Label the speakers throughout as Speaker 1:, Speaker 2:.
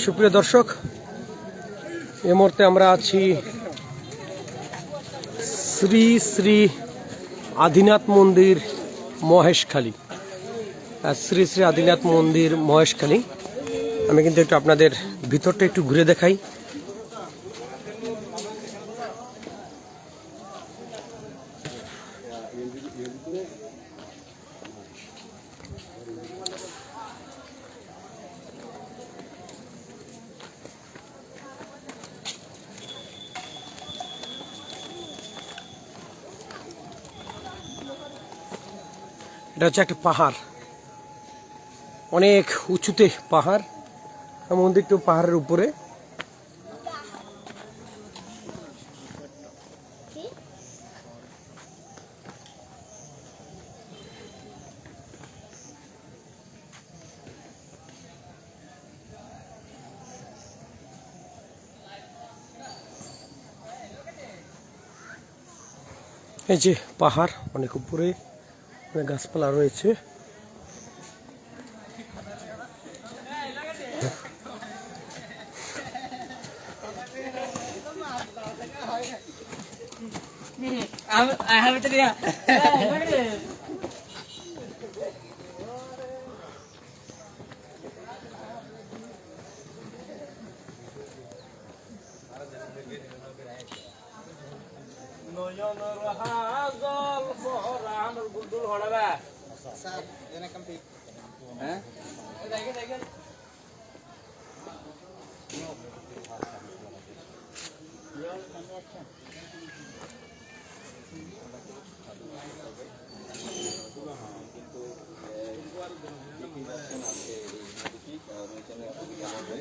Speaker 1: সুপ্রিয় দর্শক, এই মুহূর্তে আমরা আছি শ্রী শ্রী আদিনাথ মন্দির মহেশখালী। শ্রী শ্রী আদিনাথ মন্দির মহেশখালী। আমি কিন্তু একটু আপনাদের ভিতরটা একটু ঘুরে দেখাই। এটা হচ্ছে একটা পাহাড়, অনেক উঁচুতে পাহাড়। মন্দিরটা পাহাড়ের উপরে। এই যে পাহাড়, অনেক উপরে, অনেক গাছপালা রয়েছে।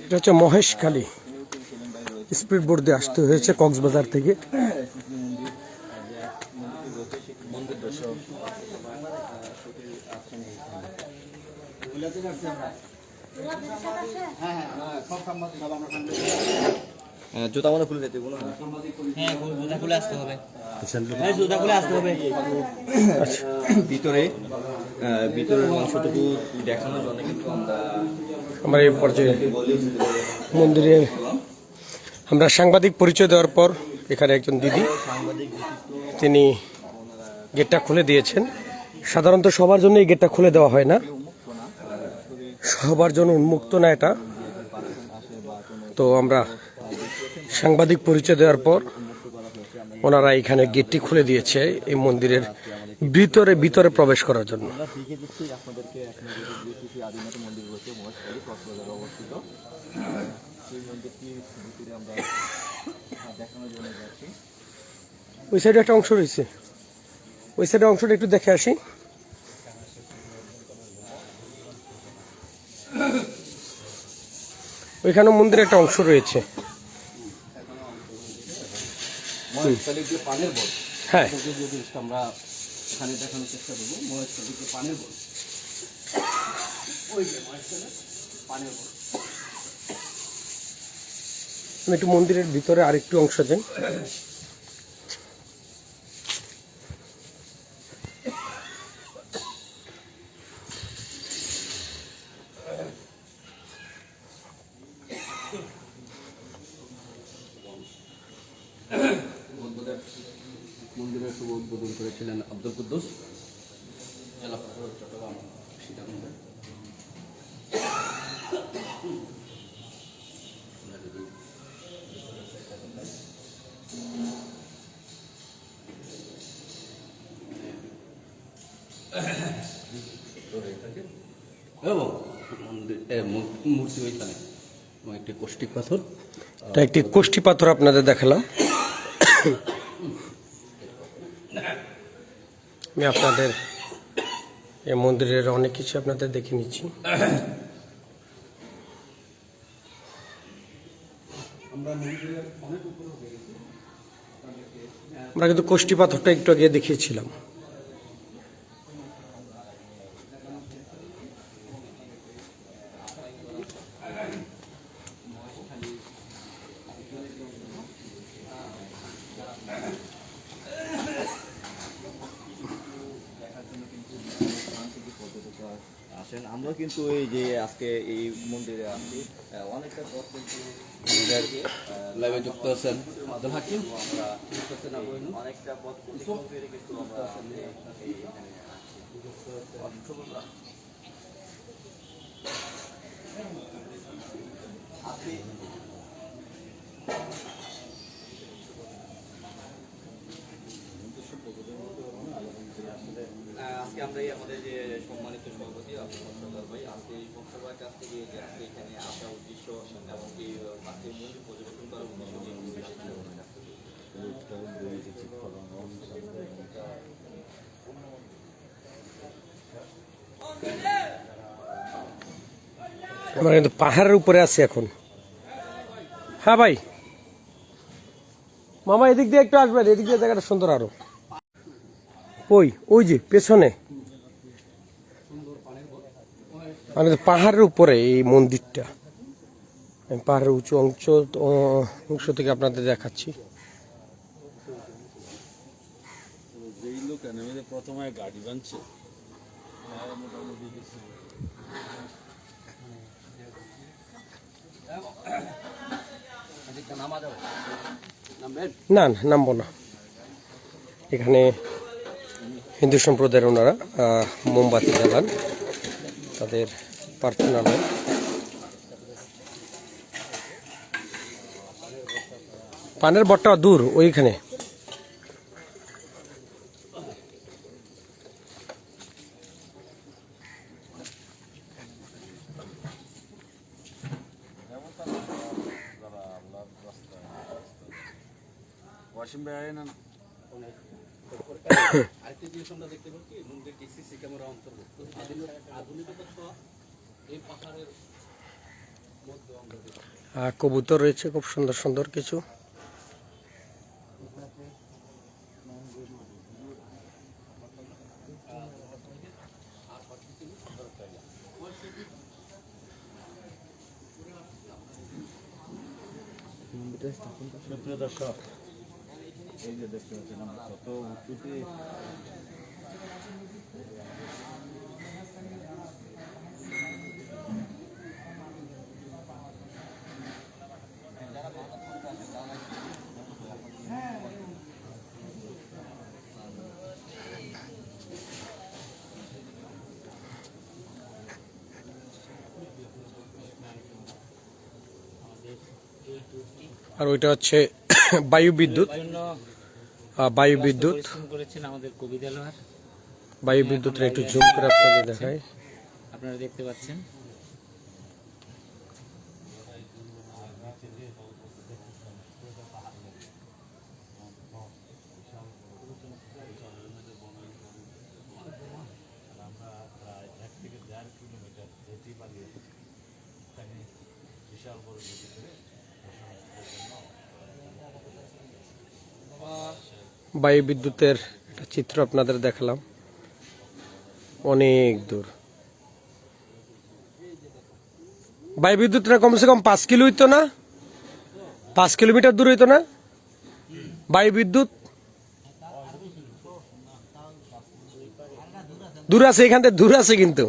Speaker 1: এটা হচ্ছে মহেশখালী। স্পিড বোট দিয়ে আসতে হয়েছে কক্সবাজার থেকে।
Speaker 2: জুতা মনে খুলে যেতে বলো। হ্যাঁ, জুতা খুলে আসতে হবে। জুতা খুলে আসতে হবে। ভিতরে ভিতরের অংশটুকু দেখানোর জন্য কিন্তু
Speaker 1: আমরা এই পর্যায়ে মন্দিরের আমরা সাংবাদিক পরিচয় দেওয়ার পর এখানে একজন দিদি, তিনি গেটটা খুলে দিয়েছেন। সাধারণত সবার জন্য এই গেটটা খুলে দেওয়া হয় না, সবার জন্য উন্মুক্ত না এটা। তো আমরা সাংবাদিক পরিচয় দেওয়ার পর ওনারা এখানে গেটটি খুলে দিয়েছে এই মন্দিরের ভিতরে ভিতরে প্রবেশ করার জন্য। ওই সাইডে একটা অংশ রয়েছে, ওই সাইডের অংশটা একটু দেখে আসি। ওইখানে মন্দিরের একটা অংশ রয়েছে। হ্যাঁ, আমরা এখানে দেখানোর চেষ্টা করবো মহেশখালীতে পানের বল। আমি একটু মন্দিরের ভিতরে আরেকটু অংশ যাই।
Speaker 2: মন্দিরের শুভ উদ্বোধন করেছিলেন আব্দুল কুদ্দুস, জেলা প্রশাসক চট্টগ্রাম সীতাকুণ্ড। এবং মূর্তি ওইখানে একটি কষ্টিক পাথর,
Speaker 1: এটা একটি কোষ্ঠী পাথর আপনাদের দেখালাম। আমি আপনাদের এই মন্দিরের অনেক কিছু আপনাদের দেখে নিচ্ছি। আমরা কিন্তু কোষ্ঠী পাথরটা একটু আগে দেখিয়েছিলাম।
Speaker 2: আসেন।
Speaker 3: আমরা কিন্তু এই যে আজকে এই মন্দিরে আসছি অনেকটা পথ কিন্তু
Speaker 2: আমাদের লাইভে যুক্ত আছেন আব্দুল হাকিম,
Speaker 3: আমরা
Speaker 2: যুক্ত আছেন আবু ইনু।
Speaker 3: অনেকটা পথ অতিক্রম করে কিন্তু আমরা এইখানে আসছি। আজকে আমরা আমাদের যে সম্মানিত সভাপতি আব্দুল সরকার ভাই আজকে এই বক্তব্যের কাছ থেকে যে আজকে এখানে আসা উদ্দেশ্য এবং কি আজকে মন্দির পর্যবেক্ষণ করার উদ্দেশ্য নিয়ে
Speaker 1: আমরা কিন্তু পাহাড়ের উপরে আছি এখন। হ্যাঁ ভাই, মামা এদিক দিয়ে একটু আসবেন, এদিক দিয়ে জায়গাটা সুন্দর আরো। ওই ওই যে পেছনে মানে পাহাড়ের উপরে এই মন্দিরটা। আমি পাহাড়ের উঁচু অংশ থেকে আপনাদের দেখাচ্ছি।
Speaker 4: যেই লোক নেমে প্রথমে গাড়ি বানছে
Speaker 2: এদিকটা নামা যাবে, নামবেন?
Speaker 1: না না, নামবো না। এখানে হিন্দু সম্প্রদায়ের ওনারা মোমবাতি জ্বালান তাদের প্রার্থনালয়। পানের বটটা দূর ওইখানে।
Speaker 4: ওয়াসিম ভাই আয় না না
Speaker 2: আরেকটি জিনিস আমরা দেখতে পাচ্ছি মন্দিরটি সিসি ক্যামেরা অন্তর্ভুক্ত। আধুনিকতা ছোঁয়া এই পাহাড়ের মধ্যে আমরা দেখি।
Speaker 1: কবুতর রয়েছে খুব সুন্দর সুন্দর কিছু।
Speaker 3: সুপ্রিয় দর্শক, এই যে দেখতে পাচ্ছেন আমরা কত উঁচুতে
Speaker 1: আর ওইটা হচ্ছে বায়ু বিদ্যুৎ। বায়ু বিদ্যুৎ
Speaker 5: করেছেন আমাদের কবি দেলোয়ার,
Speaker 1: বায়ু বিদ্যুৎটা একটু জুম করে আপনাদের দেখায়।
Speaker 5: আপনারা দেখতে পাচ্ছেন।
Speaker 1: বায়ু বিদ্যুতের একটা চিত্র আপনাদের দেখালাম, অনেক দূর। বায়ু বিদ্যুৎটা কমসে কম 5 কিলো হইতো না, 5 কিলোমিটার দূর হইতো না বায়ু বিদ্যুৎ। দূর আছে, এখান থেকে দূর আছে কিন্তু।